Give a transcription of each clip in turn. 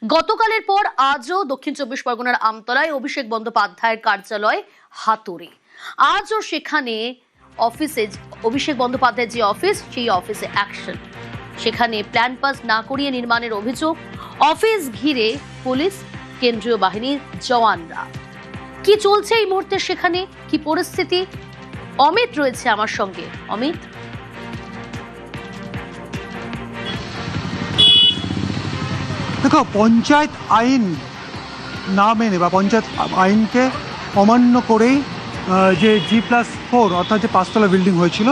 গতকালের পর আজও দক্ষিণ চব্বিশ পরগনার আমতলায় অভিষেক বন্দ্যোপাধ্যায়ের কার্যালয় হাতুড়ি। আজও সেখানে অফিসে অভিষেক বন্দ্যোপাধ্যায়ের যে অফিস, সেই অফিসে অ্যাকশন। সেখানে প্ল্যান পাস না করিয়ে নির্মাণের অভিযোগ। অফিস ঘিরে পুলিশ, কেন্দ্রীয় বাহিনীর জওয়ানরা। কি চলছে এই মুহূর্তে সেখানে, কি পরিস্থিতি? অমিত রয়েছে আমার সঙ্গে। অমিত, দেখো, পঞ্চায়েত আইন না মেনে বা পঞ্চায়েত আইনকে অমান্য করেই যে G+4 অর্থাৎ যে 5তলা বিল্ডিং হয়েছিল,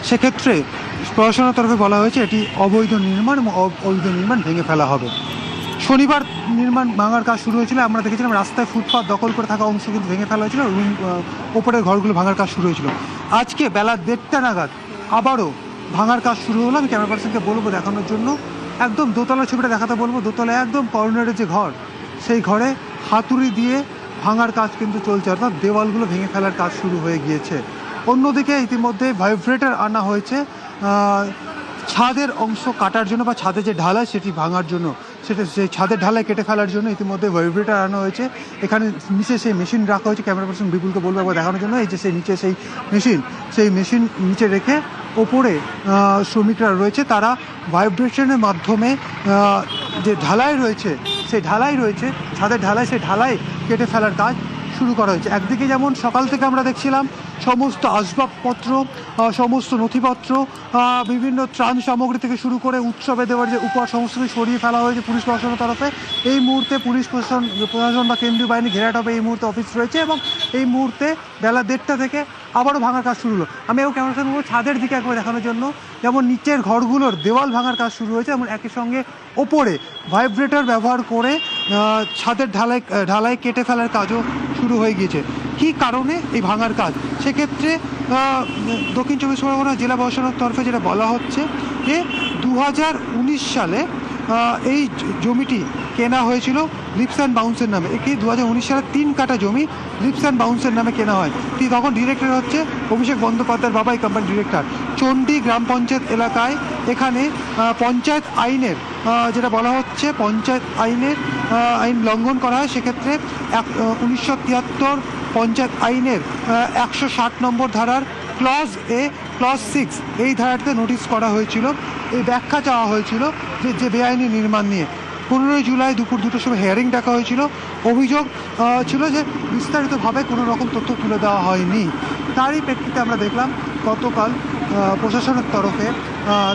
সেক্ষেত্রে প্রশাসনের তরফে বলা হয়েছে এটি অবৈধ নির্মাণ এবং অবৈধ নির্মাণ ভেঙে ফেলা হবে। শনিবার নির্মাণ ভাঙার কাজ শুরু হয়েছিল। আমরা দেখেছিলাম রাস্তায় ফুটপাত দখল করে থাকা অংশ কিন্তু ভেঙে ফেলা হয়েছিল, ওপরের ঘরগুলো ভাঙার কাজ শুরু হয়েছিল। আজকে বেলা 1:30 নাগাদ আবারও ভাঙার কাজ শুরু হলো। আমি ক্যামেরা পার্সনকে বলবো দেখানোর জন্য, একদম দোতলা ছবিটা দেখাতে বলবো। দোতলায় একদম কর্নারের যে ঘর, সেই ঘরে হাতুড়ি দিয়ে ভাঙার কাজ কিন্তু চলছে, অর্থাৎ দেওয়ালগুলো ভেঙে ফেলার কাজ শুরু হয়ে গিয়েছে। অন্যদিকে ইতিমধ্যে ভাইব্রেটর আনা হয়েছে ছাদের অংশ কাটার জন্য, বা ছাদে যে ঢালাই সেটি ভাঙার জন্য, সেই ছাদের ঢালাই কেটে ফেলার জন্য ইতিমধ্যে ভাইব্রেটর আনা হয়েছে। এখানে নিচে সেই মেশিন রাখা হয়েছে। ক্যামেরা পার্সন বিপুলকে বলবো একবার দেখানোর জন্য। এই যে সেই নিচে সেই মেশিন নিচে রেখে ওপরে শ্রমিকরা রয়েছে, তারা ভাইব্রেশনের মাধ্যমে যে ঢালাই রয়েছে, ছাদের ঢালাই, সেই ঢালাই কেটে ফেলার কাজ শুরু করা হয়েছে। একদিকে যেমন সকাল থেকে আমরা দেখছিলাম সমস্ত আসবাবপত্র, সমস্ত নথিপত্র, বিভিন্ন ত্রাণ সামগ্রী থেকে শুরু করে উৎসবে দেওয়ার যে উপহার, সমস্ত কিছু সরিয়ে ফেলা হয়েছে পুলিশ প্রশাসনের তরফে। এই মুহূর্তে পুলিশ প্রশাসন বা কেন্দ্রীয় বাহিনী ঘেরাটপে এই মুহূর্তে অফিস রয়েছে, এবং এই মুহূর্তে বেলা 1:30 থেকে আবারও ভাঙার কাজ শুরু হলো। আমি এবং ক্যামেরা করবো ছাদের দিকে একবার দেখানোর জন্য। যেমন নিচের ঘরগুলোর দেওয়াল ভাঙার কাজ শুরু হয়েছে, এবং একই সঙ্গে ওপরে ভাইব্রেটর ব্যবহার করে ছাদের ঢালাই কেটে ফেলার কাজও শুরু হয়ে গিয়েছে। কী কারণে এই ভাঙার কাজ, সেক্ষেত্রে দক্ষিণ চব্বিশ পরগনা জেলা প্রশাসনের তরফে যেটা বলা হচ্ছে যে 2019 সালে এই জমিটি কেনা হয়েছিল লিপস অ্যান্ড বাউন্সের নামে। এটি 2019 সালে 3 কাঠা জমি লিপস অ্যান্ড বাউন্সের নামে কেনা হয়। তখন ডিরেক্টর হচ্ছে অভিষেক বন্দ্যোপাধ্যায়ের বাবাই কোম্পানি ডিরেক্টর। চণ্ডী গ্রাম পঞ্চায়েত এলাকায় এখানে পঞ্চায়েত আইনের যেটা বলা হচ্ছে, পঞ্চায়েত আইন লঙ্ঘন করা হয়। সেক্ষেত্রে 1973 পঞ্চায়েত আইনের 160 নম্বর ধারার ক্লজ এ, ক্লজ 6 এই ধারাতে নোটিশ করা হয়েছিল। এই ব্যাখ্যা চাওয়া হয়েছিল যে বেআইনি নির্মাণ নিয়ে। 15 জুলাই দুপুর 2টার সময় হিয়ারিং ডাকা হয়েছিল। অভিযোগ ছিল যে বিস্তারিতভাবে কোনো রকম তথ্য তুলে দেওয়া হয়নি। তারই প্রেক্ষিতে আমরা দেখলাম গতকাল প্রশাসনের তরফে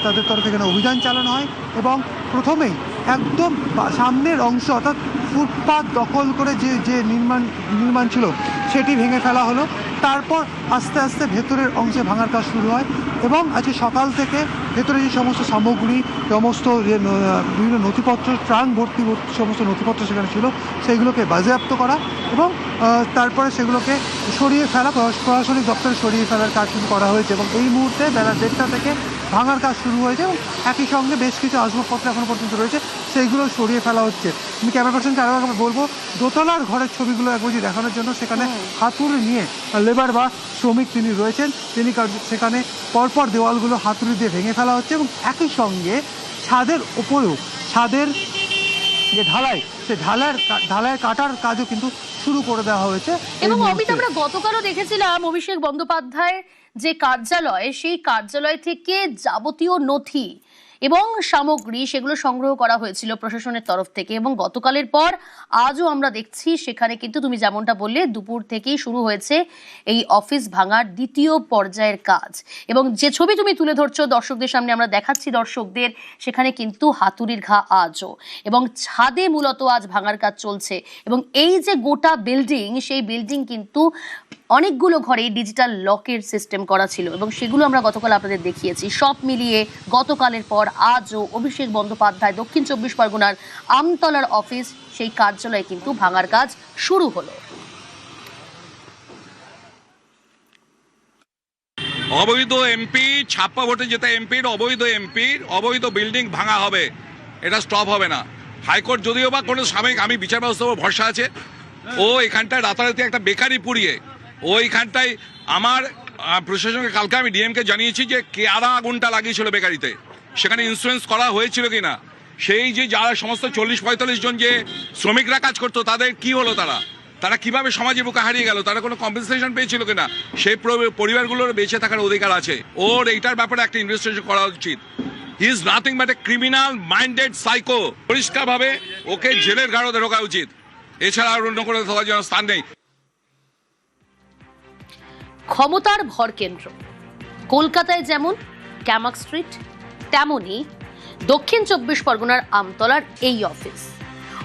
তাদের তরফে এখানে অভিযান চালানো হয়, এবং প্রথমেই একদম সামনের অংশ অর্থাৎ ফুটপাত দখল করে যে নির্মাণ ছিল সেটি ভেঙে ফেলা হলো। তারপর আস্তে আস্তে ভেতরের অংশে ভাঙার কাজ শুরু হয়, এবং আজকে সকাল থেকে ভেতরে যে সমস্ত সামগ্রী, সমস্ত যে বিভিন্ন নথিপত্র, ত্রাণ ভর্তি সমস্ত নথিপত্র সেখানে ছিল, সেইগুলোকে বাজেয়াপ্ত করা, এবং তারপরে সেগুলোকে সরিয়ে ফেলা, প্রশাসনিক দপ্তরে সরিয়ে ফেলার কাজ শুরু করা হয়েছে। এবং এই মুহূর্তে বেলা 1:30 থেকে ভাঙার কাজ শুরু হয়েছে, এবং একই সঙ্গে বেশ কিছু আসবাবপত্র এখনো পর্যন্ত রয়েছে, সেইগুলো সরিয়ে ফেলা হচ্ছে। আমি ক্যামেরা পার্সনকে আরও একবার বলবো দোতলার ঘরের ছবিগুলো একবার দেখানোর জন্য। সেখানে হাতুড়ি নিয়ে লেবার বা শ্রমিক তিনি রয়েছেন, তিনি সেখানে পরপর দেওয়ালগুলো হাতুড়ি দিয়ে ভেঙে ফেলা হচ্ছে, এবং একই সঙ্গে ছাদের ওপরেও ছাদের যে ঢালাই, সে ঢালাই কাটার কাজও কিন্তু শুরু করে দেওয়া হয়েছে। এবং অমিত, আমরা গতকালও দেখেছিলাম অভিষেক বন্দ্যোপাধ্যায় যে কার্যালয়, সেই কার্যালয় থেকে যাবতীয় নথি এবং সামগ্রী সেগুলো সংগ্রহ করা হয়েছিল প্রশাসনের তরফ থেকে। এবং গতকালের পর আজও আমরা দেখছি সেখানে কিন্তু তুমি যেমনটা বললে, দুপুর থেকেই শুরু হয়েছে এই অফিস ভাঙার দ্বিতীয় পর্যায়ের কাজ। এবং যে ছবি তুমি তুলে ধরছো দর্শকদের সামনে, আমরা দেখাচ্ছি দর্শকদের, সেখানে কিন্তু হাতুড়ির ঘা আজও, এবং ছাদে মূলত আজ ভাঙার কাজ চলছে। এবং এই যে গোটা বিল্ডিং, সেই বিল্ডিং কিন্তু অনেকগুলো ঘরে ডিজিটাল লকের সিস্টেম করা ছিল, এবং সেগুলো আমরা গতকাল আপনাদের দেখিয়েছি। সব মিলিয়ে গতকালের পর আজও অভিষেক বন্দ্যোপাধ্যায় দক্ষিণ চব্বিশ পরগনার আমতলার অফিস, সেই কার্যালয়ে কিন্তু ভাঙার কাজ শুরু হলো। অবৈধ এমপি, ছাপ্পা ভোটে জেতা এমপির, অবৈধ বিল্ডিং ভাঙা হবে, এটা স্টপ হবে না। হাইকোর্ট যদিও বা কোনো সাময়িক, আমি বিচার ব্যবস্থার ভরসা আছে, ও এখানটায় রাতারাতি একটা বেকারি পুড়িয়ে ওইখানটায় আমার প্রশাসনকে কালকে আমি ডিএমকে জানিয়েছি যে কারা আগুনটা লাগিয়েছিল বেকারিতে, সেখানে ইন্স্যুরেন্স করা হয়েছিল কিনা, সেই যে যারা সমস্ত 40-45 জন যে শ্রমিকরা কাজ করতো তাদের কি হলো, তারা কিভাবে সমাজে বুকে হারিয়ে গেল, তারা কোনো কম্পেনসেশন পেয়েছিল কিনা, সেই পরিবারগুলোর বেঁচে থাকার অধিকার আছে। ওর এইটার ব্যাপারে একটা ইনভেস্টিগেশন করা উচিত। He is nothing but a criminal minded psycho. পরিষ্কারভাবে ওকে জেলের গাড়োতে ঢোকা উচিত, এছাড়া আর অন্য কোনো স্থান নেই। ক্ষমতার ভরকেন্দ্র কলকাতায় যেমন ক্যামাক স্ট্রিট, তেমনি দক্ষিণ 24 পরগনার আমতলার এই অফিস।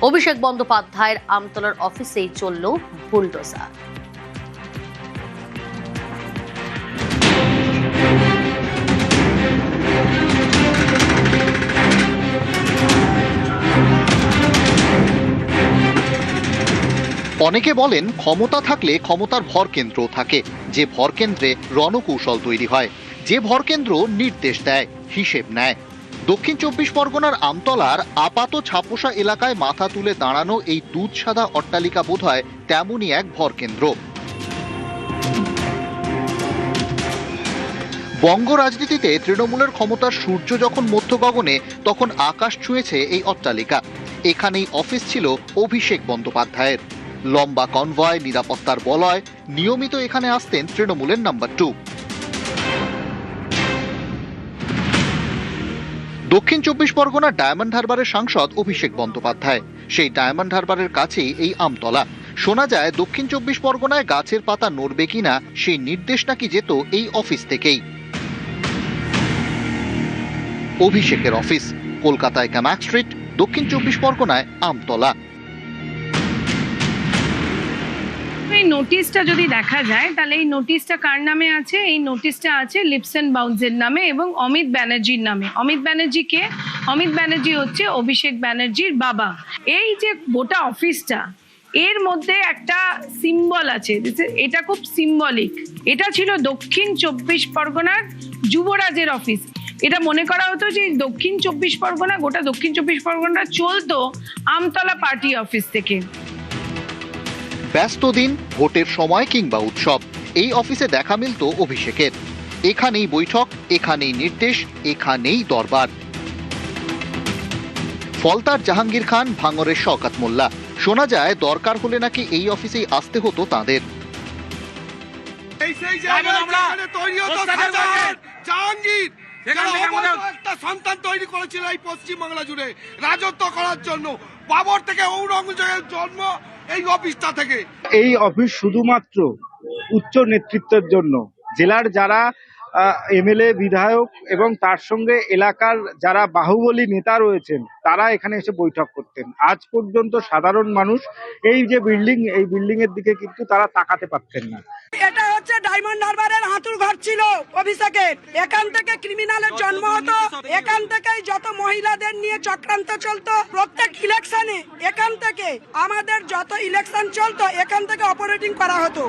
অভিষেক বন্দ্যোপাধ্যায়ের আমতলার অফিসেই চলল বুলডোজার। অনেকে বলেন ক্ষমতা থাকলে ক্ষমতার ভরকেন্দ্র থাকে, যে ভরকেন্দ্রে রণকৌশল তৈরি হয়, যে ভরকেন্দ্র নির্দেশ দেয়, হিসেব নেয়। দক্ষিণ 24 পরগনার আমতলার আপাত ছাপোষা এলাকায় মাথা তুলে দাঁড়ানো এই দুধ সাদা অট্টালিকা বোধহয় তেমনই এক ভরকেন্দ্র। বঙ্গ রাজনীতিতে তৃণমূলের ক্ষমতার সূর্য যখন মধ্য গগনে, তখন আকাশ ছুঁয়েছে এই অট্টালিকা। এখানেই অফিস ছিল অভিষেক বন্দ্যোপাধ্যায়ের। লম্বা কনভয়, নিরাপত্তার বলয়, নিয়মিত এখানে আসতেন তৃণমূলের নাম্বার 2। দক্ষিণ 24 পরগনার ডায়মন্ড হারবারের সাংসদ অভিষেক বন্দ্যোপাধ্যায়। সেই ডায়মন্ড হারবারের কাছেই এই আমতলা। শোনা যায় দক্ষিণ 24 পরগনায় গাছের পাতা নড়বে কিনা সেই নির্দেশ নাকি যেত এই অফিস থেকেই। অভিষেকের অফিস কলকাতায় ক্যামাক স্ট্রিট, দক্ষিণ 24 পরগনায় আমতলা। এই নোটিশটা যদি দেখা যায় তাহলে এই নোটিশটা কার নামে আছে? এই নোটিশটা আছে লিপস এন্ড বাউন্সের নামে এবং অমিত ব্যানার্জির নামে। অমিত ব্যানার্জি কে? অমিত ব্যানার্জি হচ্ছে অভিষেক ব্যানার্জির বাবা। এই যে গোটা অফিসটা, এর মধ্যে একটা সিম্বল আছে, এটা খুব সিম্বলিক। এটা ছিল দক্ষিণ 24 পরগনার যুবরাজের অফিস। এটা মনে করা হতো যে দক্ষিণ 24 পরগনা, গোটা দক্ষিণ 24 পরগনা চলতো আমতলা পার্টি অফিস থেকে। ব্যস্ত দিন, ভোটের সময় কিংবা উৎসব, এই অফিসে দেখা মিলত অভিষেকের। এখানেই বৈঠক, এখানেই নির্দেশ, এখানেই দরবার। ফলতার জাহাঙ্গীর খান, ভাঙরের শওকত মোল্লা। শোনা যায় দরকার হলে নাকি এই অফিসেই আসতে হতো তাঁদের। একটা সন্তান তৈরি করেছিল এই পশ্চিম বাংলা জুড়ে রাজত্ব করার জন্য। বাবর থেকে ঔরঙ্গজেবের জন্ম এই অফিসটা থেকে। এই অফিস শুধুমাত্র উচ্চ নেতৃত্বের জন্য। জেলার যারা এমএলএ, বিধায়ক এবং তার সঙ্গে এলাকার যারা বাহুবলী নেতা রয়েছেন তারা এখানে এসে বৈঠক করতেন। আজ পর্যন্ত সাধারণ মানুষ এই যে বিল্ডিং, এই বিল্ডিং এর দিকে কিন্তু তারা তাকাতে পারতেন না। এটা হচ্ছে ডায়মন্ড হারবারের হাঁটুর ঘর ছিল অভিষেকের। এখান থেকে ক্রিমিনালের জন্ম হতো, এখান থেকেই যত মহিলাদের নিয়ে চক্রান্ত চলতো। প্রত্যেক ইলেকশনে এখান থেকে, আমাদের যত ইলেকশন চলতো এখান থেকে অপারেটিং করা হতো।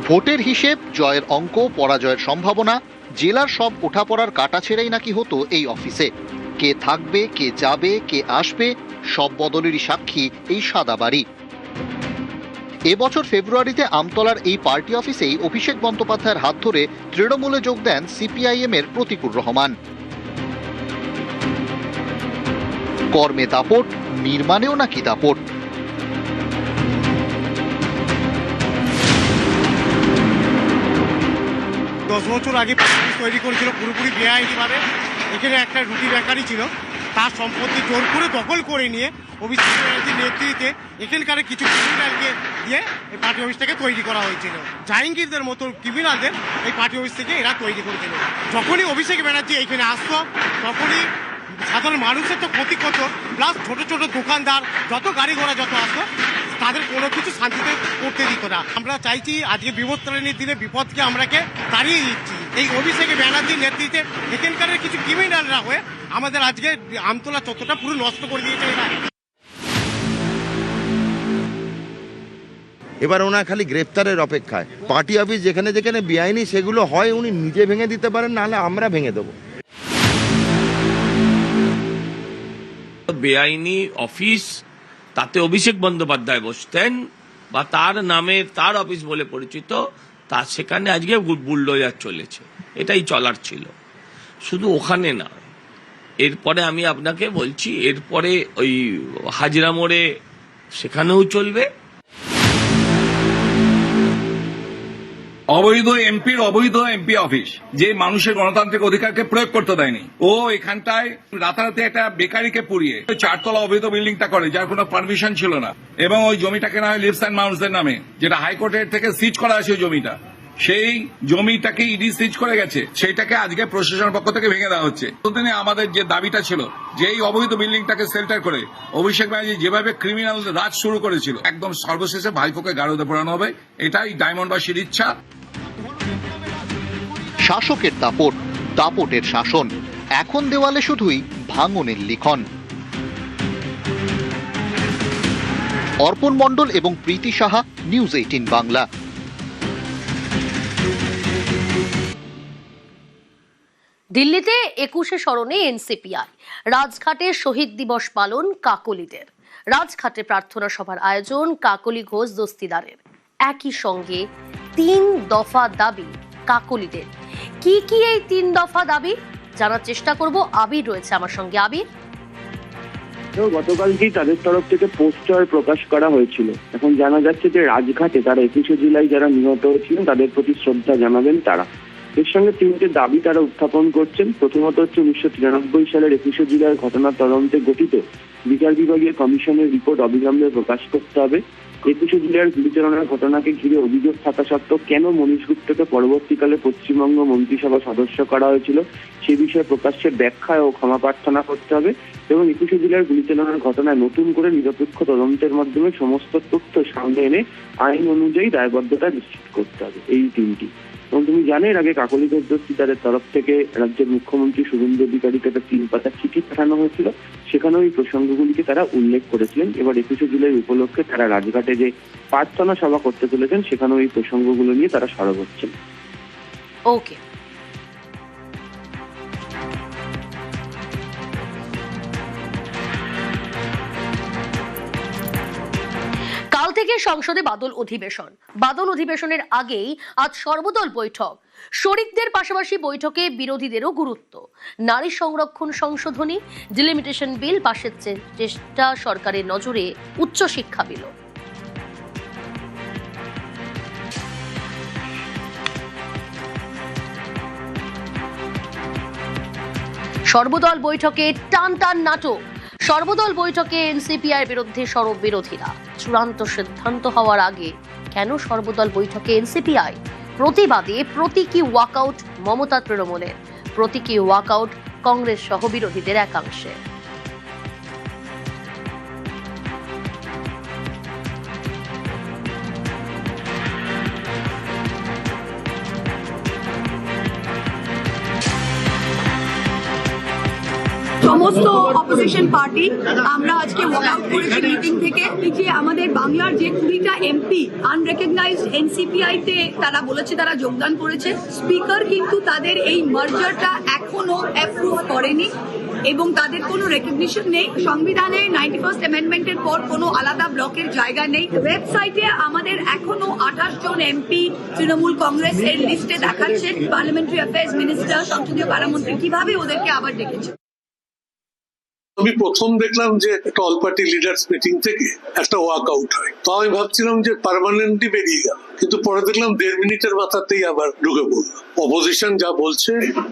ভোটের হিসেব, জয়ের অঙ্ক, পরাজয়ের সম্ভাবনা, জেলার সব ওঠাপড়ার কাটাছেড়াই নাকি হতো এই অফিসে। কে থাকবে, কে যাবে, কে আসবে, সব বদলেরই সাক্ষী এই সাদা বাড়ি। এবছর ফেব্রুয়ারিতে আমতলার এই পার্টি অফিসেই অভিষেক বন্দ্যোপাধ্যায়ের হাত ধরে তৃণমূলে যোগ দেন সিপিআইএম এর প্রতীকুর রহমান। কর্মে দাপট, নির্মাণেও নাকি দাপট। 10 বছর আগে তৈরি করেছিল পুরোপুরি বেআইনিভাবে। এখানে একটা রুটি বেকারি ছিল, তার সম্পত্তি জোর করে দখল করে নিয়ে অভিষেক ব্যানার্জির নেতৃত্বে এখানকার কিছু ক্রিমিনালকে দিয়ে এই পার্টি অফিসটাকে তৈরি করা হয়েছিল। জাহাঙ্গীরদের মতো ক্রিমিনালদের এই পার্টি অফিস থেকে এরা তৈরি করেছিল। যখনই অভিষেক ব্যানার্জি এখানে আসতো তখনই সাধারণ মানুষের তো ক্ষতি করতো, প্লাস ছোট ছোট দোকানদার, যত গাড়ি ঘোড়া যত আসতো তাদের কোনো কিছু শান্তিতে করতে দিত না। আমরা চাইছি আজকে বিপত্তারিণীর দিনে বিপদকে আমরাকে তাড়িয়ে দিচ্ছি। এই অভিষেক ব্যানার্জির নেতৃত্বে এখানকার কিছু ক্রিমিনালরা হয়ে আমাদের আজকে আমতলা চত্বরটা পুরো নষ্ট করে দিয়েছে এরা। এবার ওনার খালি গ্রেপ্তারের অপেক্ষায়। পার্টি অফিস যেখানে যেখানে বেআইনি সেগুলো হয় উনি নিজে ভেঙে দিতে পারেন, নাহলে আমরা ভেঙে দেবো। বেআইনি অফিস, তাতে অভিষেক বন্দ্যোপাধ্যায় বসতেন বা তার নামে তার অফিস বলে পরিচিত, তা সেখানে আজকে বুলডোজার চলেছে। এটাই চলার ছিল। শুধু ওখানে না, এরপরে আমি আপনাকে বলছি, এরপরে ওই হাজরা মোড়ে সেখানেও চলবে। অবৈধ এমপি অফিস, যে মানুষের গণতান্ত্রিক অধিকারকে প্রয়োগ করতে দেয়নি, ও এখানটায় রাতারাতি একটা বেকারিকে পুড়িয়ে 4 তলা অবৈধ বিল্ডিংটা করে, যার কোনো পারমিশন ছিল না, এবং ওই জমিটা কেনা হয় লিভস অ্যান্ড মাউন্টসের নামে, যেটা হাইকোর্টের থেকে সিজ করা আছে ওই জমিটা। সেই জমিটাকে ইডি সিজ করে গেছে, সেইটাকে আজকে প্রশাসনের পক্ষ থেকে ভেঙে দেওয়া হচ্ছে। ততদিনে আমাদের যে দাবিটা ছিল যে এই অবৈধ বিল্ডিংটাকে সেল্টার করে অভিষেক ব্যানার্জি যেভাবে ক্রিমিনাল রাজ শুরু করেছিল, একদম সর্বশেষে ভাইপোকে গারদে পোড়ানো হবে, এটাই ডায়মন্ডবাসীর ইচ্ছা। শাসকের দাপট, দাপটের শাসন, এখন দেওয়ালে শুধুই ভাঙনের লিখন। অর্পণ মণ্ডল এবং প্রীতি সাহা, নিউজ 18 বাংলা। দিল্লিতে 21শে স্মরণে এনসিপিআই, রাজঘাটে শহীদ দিবস পালন কাকলিদের। রাজঘাটে প্রার্থনা সভার আয়োজন কাকলি ঘোষ দস্তিদারের। একই সঙ্গে 3 দফা দাবি কাকলিদের। কি কি এই 3 দফা দাবি জানার চেষ্টা করব। আবির রয়েছে আমার সঙ্গে। আবির, গতকালকেই তাদের তরফ থেকে পোস্টার প্রকাশ করা হয়েছিল। এখন জানা যাচ্ছে যে রাজঘাটে তারা 21শে জুলাই যারা নিহত হয়েছিলেন তাদের প্রতি শ্রদ্ধা জানাবেন তারা। এর সঙ্গে 3টে দাবি তারা উত্থাপন করছেন। প্রথমত হচ্ছে 1993 সালের 21শে জুলাইয়ের ঘটনা তদন্তে গঠিত বিচার বিভাগীয় কমিশনের রিপোর্ট অবিলম্বে প্রকাশ করতে হবে। 21শে জুলাইয়ের গুলিচালনার ঘটনাকে ঘিরে অভিযোগ থাকা সত্ত্বেও কেন মনীশ গুপ্তকে পরবর্তীকালে পশ্চিমবঙ্গ মন্ত্রিসভা সদস্য করা হয়েছিল সে বিষয়ে প্রকাশ্যে ব্যাখ্যা ও ক্ষমা প্রার্থনা করতে হবে, এবং 21শে জুলাইয়ের গুলিচালনার ঘটনায় নতুন করে নিরপেক্ষ তদন্তের মাধ্যমে সমস্ত তথ্য সামনে এনে আইন অনুযায়ী দায়বদ্ধতা নিশ্চিত করতে হবে। এই 3টি। এবং তুমি জানো এর আগে কাকলি ঘোষ দস্তিদারের তরফ থেকে রাজ্যের মুখ্যমন্ত্রী শুভেন্দু অধিকারীকে একটা 3 পাতার চিঠি পাঠানো হয়েছিল, সেখানেও এই প্রসঙ্গগুলিকে তারা উল্লেখ করেছিলেন। এবার 21শে জুলাই উপলক্ষে তারা রাজঘাটে যে প্রার্থনা সভা করতে চলেছেন সেখানেও এই প্রসঙ্গগুলো নিয়ে তারা সরব হচ্ছেন। ওকে। কাল থেকে সংসদে বাদল অধিবেশন। বাদল অধিবেশনের আগেই আজ সর্বদল বৈঠক। শরিকদের পাশাপাশি বৈঠকে বিরোধীদেরও গুরুত্ব। নারী সংরক্ষণ সংশোধনী, ডিলিমিটেশন বিল পাশের চেষ্টা সরকারের নজরে, উচ্চশিক্ষা বিল। সর্বদল বৈঠকে টান টান নাটক। সর্বদল বৈঠকে এনসিপিআই বিরুদ্ধে সরব বিরোধীরা। চূড়ান্ত সিদ্ধান্ত হওয়ার আগে কেন সর্বদল বৈঠকে এনসিপিআই? প্রতিবাদে প্রতীকী ওয়াকআউট মমতা তৃণমূলের, প্রতীকী ওয়াকআউট কংগ্রেস সহ বিরোধীদের একাংশে। সমস্ত অপোজিশন পার্টি আমরা আজকে ওয়াকআউট করেছি মিটিং থেকে, যে আমাদের বাংলার যে 20টা এমপি আনরেকগনাইজড এনসিপিআই তে তারা বলেছে তারা যোগদান করেছে। স্পিকার কিন্তু তাদের এই মার্জারটা এখনো অ্যাপ্রুভ করেনি এবং তাদের কোনো রেকগনিশন নেই। সংবিধানে 91st অ্যামেন্ডমেন্টের পর কোনো আলাদা ব্লকের জায়গা নেই। ওয়েবসাইটে আমাদের এখনো 28 জন এমপি তৃণমূল কংগ্রেস এর লিস্টে দেখাচ্ছে। পার্লামেন্টারি অ্যাফেয়ার্স মিনিস্টার, সংসদীয় কারামন্ত্রী কিভাবে ওদেরকে আবার ডেকেছে। আমি প্রথম দেখলাম যে একটা অল পার্টি লিডার্স মিটিং থেকে একটা ওয়াকআউট হয়, তো আমি ভাবছিলাম যে পার্মানেন্টলি বেরিয়ে গেল, কিন্তু পরে দেখলাম 1.5 মিনিটের মাথাতেই আবার ঢুকে পড়লো। অপোজিশন যা বলছে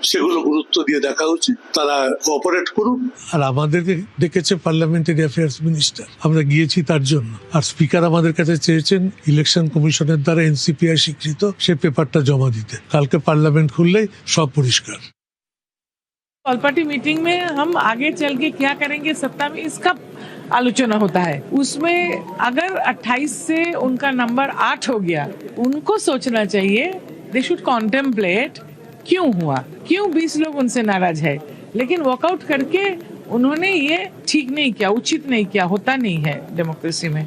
সেগুলো গুরুত্ব দিয়ে দেখা উচিত, তারা কোঅপারেট করুন। আর আমাদেরকে ডেকেছে পার্লামেন্টারি অ্যাফেয়ার্স মিনিস্টার, আমরা গিয়েছি তার জন্য। আর স্পিকার আমাদের কাছে চেয়েছেন ইলেকশন কমিশনের দ্বারা এনসিপিআই স্বীকৃত সে পেপারটা জমা দিতে। কালকে পার্লামেন্ট খুললেই সব পরিষ্কার। ऑल पार्टी मीटिंग में हम आगे चल के क्या करेंगे सत्ता में, इसका आलोचना होता है। उसमें अगर 28 से उनका नंबर 8 हो गया, उनको सोचना चाहिए, दे शुड कॉन्टेम्पलेट क्यों हुआ, क्यों 20 लोग उनसे नाराज है। लेकिन वॉकआउट करके उन्होंने ये ठीक नहीं किया, उचित नहीं किया, होता नहीं है डेमोक्रेसी में।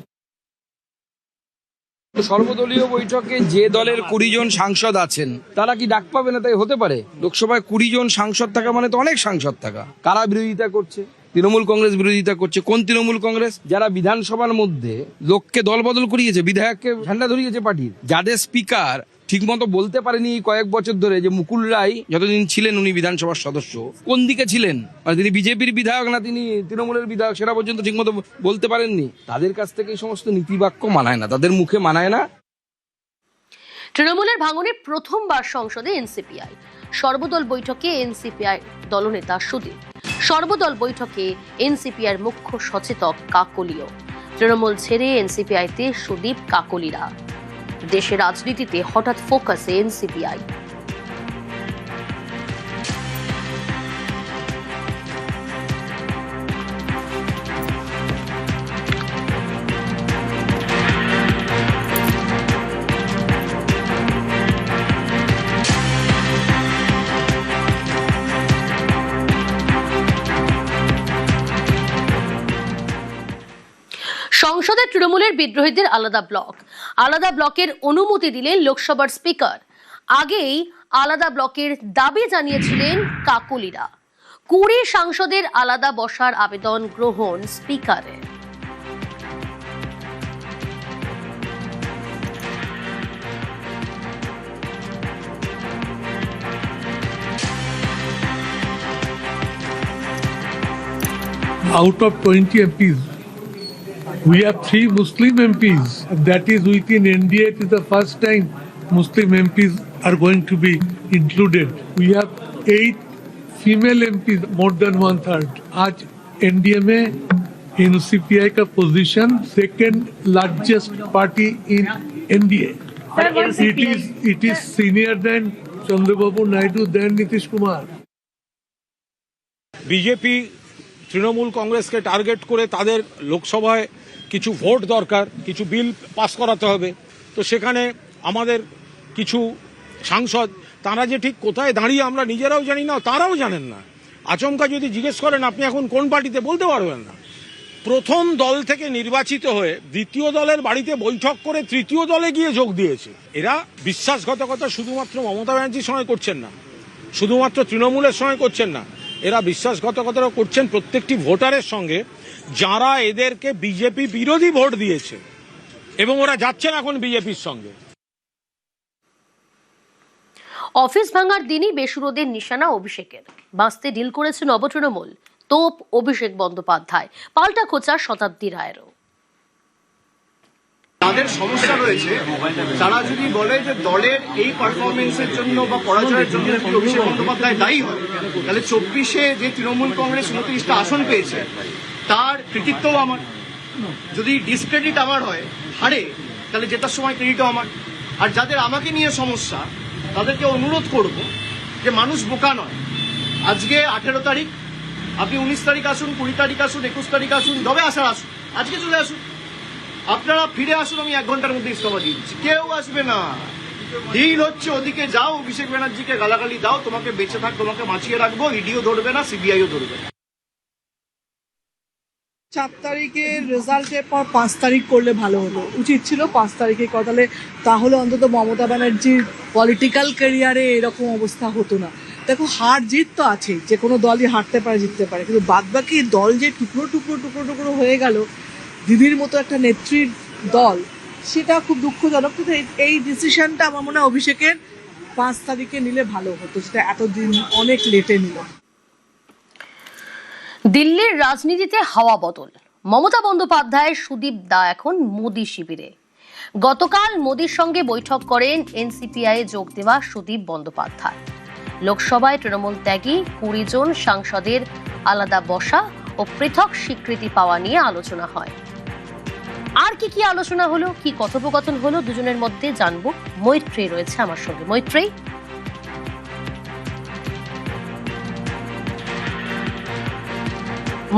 সর্বদলীয় বৈঠকে যে দলের 20 জন সাংসদ আছেন তারা কি ডাক পাবে না? তাই হতে পারে। লোকসভায় 20 জন সাংসদ থাকা মানে তো অনেক সাংসদ থাকা। কারা বিরোধিতা করছে? তৃণমূল কংগ্রেস বিরোধিতা করছে। কোন তৃণমূল কংগ্রেস? যারা বিধানসভার মধ্যে লোককে দল বদল করিয়েছে, বিধায়ককে ঝান্ডা ধরিয়েছে পার্টির, যাদের স্পিকার ঠিকমতো বলতে পারেনি এই কয়েক বছর ধরে যে মুকুল রায় যতদিন ছিলেন উনি বিধানসভার সদস্য কোন দিকে ছিলেন, মানে তিনি বিজেপির বিধায়ক না তিনি তৃণমূলের বিধায়ক সেটা পর্যন্ত ঠিকমতো বলতে পারেননি। তাদের কাছ থেকে এই সমস্ত নীতিবাক্য মানায় না, তাদের মুখে মানায় না। তৃণমূলের ভাঙনে প্রথমবার সংসদে এনসিপিআই, সর্বদল বৈঠকে এনসিপিআই দলনেতা সুদীপ, সর্বদল বৈঠকে এনসিপিআই মুখ্য সচেতক কাকলিও, তৃণমূল ছেড়ে এনসিপিআইতে সুদীপ কাকলিরা। দেশের রাজনীতিতে হঠাৎ ফোকাসে এনসিপিআই। সংসদে তৃণমূলের বিদ্রোহীদের আলাদা ব্লকের অনুমতি দিলেন লোকসভার স্পিকার। আগেই আলাদা ব্লকের দাবি জানিয়েছিলেন কাকলিরা। 20 সাংসদের আলাদা বসার আবেদন গ্রহণ স্পিকারের। Out of 20 MPs, we have 3 Muslim MPs. That is within NDA. It is the first time Muslim MPs are going to be included. We have 8 female MPs, more than 1/3. आज NDA में NCPI का position second largest party in NDA. It is senior than Chandrababu Naidu, than Nitish Kumar. BJP Trinamool কংগ্রেসকে target করে তাদের লোকসভায় কিছু vote দরকার, কিছু বিল পাস করাতে হবে। তো সেখানে আমাদের কিছু সাংসদ তারা যে ঠিক কোথায় দাঁড়িয়ে আমরা নিজেরাও জানি না, তারাও জানেন না। আচমকা যদি জিজ্ঞেস করেন আপনি এখন কোন পার্টিতে, বলতে পারবেন না। প্রথম দল থেকে নির্বাচিত হয়ে দ্বিতীয় দলের বাড়িতে বৈঠক করে তৃতীয় দলে গিয়ে যোগ দিয়েছে। এরা বিশ্বাসঘাতকতা শুধুমাত্র মমতা ব্যানার্জির সঙ্গে করছেন না, শুধুমাত্র তৃণমূলের সঙ্গে করছেন না, এরা বিশ্বাসঘাতকতা করছেন প্রত্যেকটি ভোটারের সঙ্গে যারা এদেরকে বিজেপি বিরোধী ভোট দিয়েছে, এবং ওরা যাচ্ছেন এখন বিজেপির সঙ্গে। অফিস ভাঙার দিনই বেসুরোদের নিশানা অভিষেকের। বাঁচতে ডিল করেছে নবতৃণমূল, তোপ অভিষেক বন্দ্যোপাধ্যায়, পাল্টা খোঁচা শতাব্দী রায়েরও। তাদের সমস্যা রয়েছে, তারা যদি বলে যে দলের এই পারফরমেন্সের জন্য বা পরাজয়ের জন্য অভিষেক বন্দ্যোপাধ্যায় দায়ী হয়, তাহলে 24-এ যে তৃণমূল কংগ্রেস 29টা আসন পেয়েছে তার কৃতিত্বও আমার। যদি ডিসক্রেডিট আমার হয়, হারে, তাহলে জেতার সময় ক্রেডিটও আমার। আর যাদের আমাকে নিয়ে সমস্যা তাদেরকে অনুরোধ করব যে মানুষ বোকা নয়। আজকে 18 তারিখ, আপনি 19 তারিখ আসুন, 20 তারিখ আসুন, 21 তারিখ আসুন, যবে আসার আসুন, আজকে চলে আসুন। আপনারা ফিরে আসুন, আমি 1 ঘন্টার মধ্যে ইস্তফা দিয়ে দিচ্ছি। কেউ আসবে না। ডিল হচ্ছে ওদিকে যাও, অভিষেক ব্যানার্জিকে গালাগালি দাও, তোমাকে বেঁচে থাক, তোমাকে বাঁচিয়ে রাখবো, ইডিও ধরবে না, সিবিআইও ধরবে না। 4 তারিখের রেজাল্টের পর 5 তারিখ করলে ভালো হতো, উচিত ছিল 5 তারিখে কথা, তাহলে অন্তত মমতা ব্যানার্জির পলিটিক্যাল ক্যারিয়ারে এরকম অবস্থা হতো না। দেখো, হার জিত তো আছে, যে কোনো দলই হারতে পারে, জিততে পারে, কিন্তু বাদবাকি দল যে টুকরো টুকরো টুকরো টুকরো হয়ে গেল, দিদির মতো একটা নেত্রীর দল, সেটা খুব দুঃখজনক। কিন্তু এই ডিসিশনটা আমার মনে হয় অভিষেকের 5 তারিখে নিলে ভালো হতো, সেটা এতদিন অনেক লেটে নিল। দিল্লির রাজনীতিতে হাওয়া বদল। মমতা বন্দ্যোপাধ্যায়, সুদীপ দা এখন মোদী শিবিরে। গতকাল মোদীর সঙ্গে বৈঠক করেন এনসিপিআই যোগ দেওয়া সুদীপ বন্দ্যোপাধ্যায়। লোকসভায় তৃণমূল ত্যাগী 20 জন সাংসদের আলাদা বসা ও পৃথক স্বীকৃতি পাওয়া নিয়ে আলোচনা হয়। আর কি আলোচনা হলো, কি কথোপকথন হলো দুজনের মধ্যে জানবো। মৈত্রী রয়েছে আমার সঙ্গে।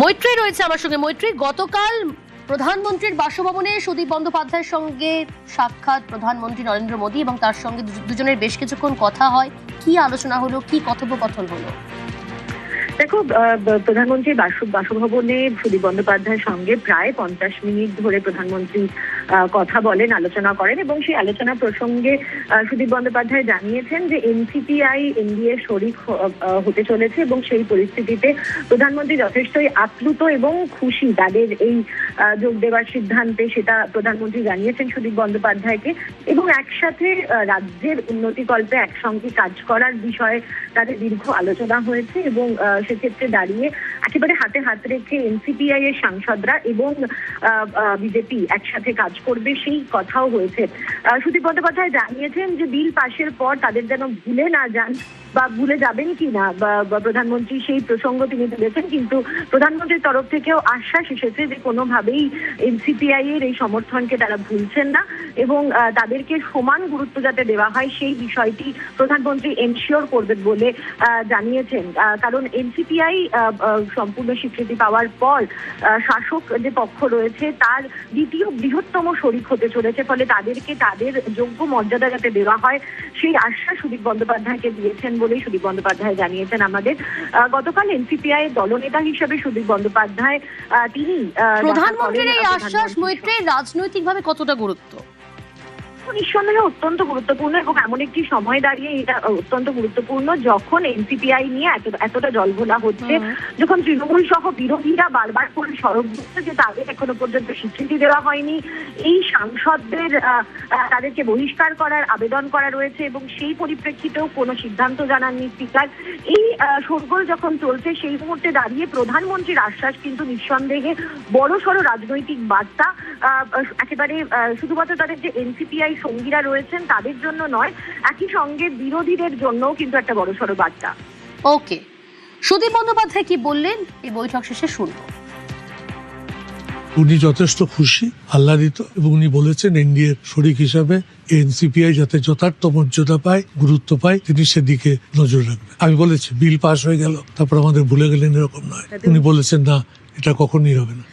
মৈত্রী রয়েছে আমার সঙ্গে। মৈত্রী, গতকাল প্রধানমন্ত্রীর বাসভবনে সুদীপ বন্দ্যোপাধ্যায়ের সঙ্গে সাক্ষাৎ প্রধানমন্ত্রী নরেন্দ্র মোদী, এবং তার সঙ্গে দুজনের বেশ কিছুক্ষণ কথা হয়। কি আলোচনা হলো, কি কথোপকথন হলো? দেখো, প্রধানমন্ত্রীর বাসভবনে সুদীপ বন্দ্যোপাধ্যায়ের সঙ্গে প্রায় 50 মিনিট ধরে প্রধানমন্ত্রী কথা বলেন, আলোচনা করেন এবং সেই আলোচনা প্রসঙ্গে সুদীপ বন্দ্যোপাধ্যায় জানিয়েছেন যে এনসিপিআই এনডিএ শরিক হতে চলেছে এবং সেই পরিস্থিতিতে প্রধানমন্ত্রী যথেষ্টই আপ্লুত এবং খুশি তাদের এই যোগ দেওয়ার সিদ্ধান্তে, সেটা প্রধানমন্ত্রী জানিয়েছেন সুদীপ বন্দ্যোপাধ্যায়কে। এবং একসাথে রাজ্যের উন্নতিকল্পে একসঙ্গে কাজ করার বিষয়ে তাদের দীর্ঘ আলোচনা হয়েছে এবং সেক্ষেত্রে দাঁড়িয়ে একেবারে হাতে হাত রেখে এনসিপিআই এর সাংসদরা এবং বিজেপি একসাথে কাজ করবে সেই কথাও হয়েছে। সুদীপ বন্দ্যোপাধ্যায় জানিয়েছেন যে বিল পাশের পর তাদের যেন ভুলে না যান বা ভুলে যাবেন কি না বা প্রধানমন্ত্রী সেই প্রসঙ্গ তিনি তুলেছেন, কিন্তু প্রধানমন্ত্রীর তরফ থেকেও আশ্বাস এসেছে যে কোনোভাবেই এনসিপিআই এর এই সমর্থনকে তারা ভুলছেন না এবং তাদেরকে সমান গুরুত্ব যাতে দেওয়া হয় সেই বিষয়টি প্রধানমন্ত্রী এনশিওর করবেন বলে জানিয়েছেন। কারণ এনসিপিআই সম্পূর্ণ স্বীকৃতি পাওয়ার পর শাসক যে পক্ষ রয়েছে তার দ্বিতীয় বৃহত্তম শরিক হতে চলেছে, ফলে তাদেরকে তাদের যোগ্য মর্যাদা যাতে দেওয়া হয় সেই আশ্বাস সুদীপ বন্দ্যোপাধ্যায়কে দিয়েছেন বলেই সুদীপ বন্দ্যোপাধ্যায় জানিয়েছেন আমাদের। গতকাল এনসিপিআই দলনেতা হিসেবে সুদীপ বন্দ্যোপাধ্যায় তিনি প্রধানমন্ত্রীর এই আশ্বাস মৈত্রী রাজনৈতিকভাবে কতটা গুরুত্ব? নিঃসন্দেহে অত্যন্ত গুরুত্বপূর্ণ এবং এমন একটি সময় দাঁড়িয়ে এটা অত্যন্ত গুরুত্বপূর্ণ যখন এনসিপিআই নিয়ে এতটা জলঘোলা হচ্ছে, যখন তৃণমূল সহ বিরোধীরা বারবার করে সরব হচ্ছে যে তাদের এখনো পর্যন্ত স্বীকৃতি দেওয়া হয়নি, এই সাংসদদের তাদেরকে বহিষ্কার করার আবেদন করা রয়েছে এবং সেই পরিপ্রেক্ষিতেও কোনো সিদ্ধান্ত জানাননি স্পিকার। এই শোরগোল যখন চলছে সেই মুহূর্তে দাঁড়িয়ে প্রধানমন্ত্রীর আশ্বাস কিন্তু নিঃসন্দেহে বড়সড় রাজনৈতিক বার্তা, একেবারে শুধুমাত্র তাদের যে এনসিপিআই সঙ্গীরা রয়েছেন তাদের জন্য নয়, একই সঙ্গে বিরোধীদের জন্যও কিন্তু একটা বড়সড় বার্তা। ওকে, সুদীপ বন্দ্যোপাধ্যায় কি বললেন এই বৈঠক শেষে শুনবো। উনি যথেষ্ট খুশি, আহ্লাদিত এবং উনি বলেছেন এনডিএ শরিক হিসাবে এনসিপিআই যাতে যথার্থ মর্যাদা পায়, গুরুত্ব পায়, তিনি সেদিকে নজর রাখবেন। আমি বলেছি বিল পাস হয়ে গেল তারপর আমাদের ভুলে গেলেন, এরকম নয়। উনি বলেছেন না, এটা কখনই হবে না।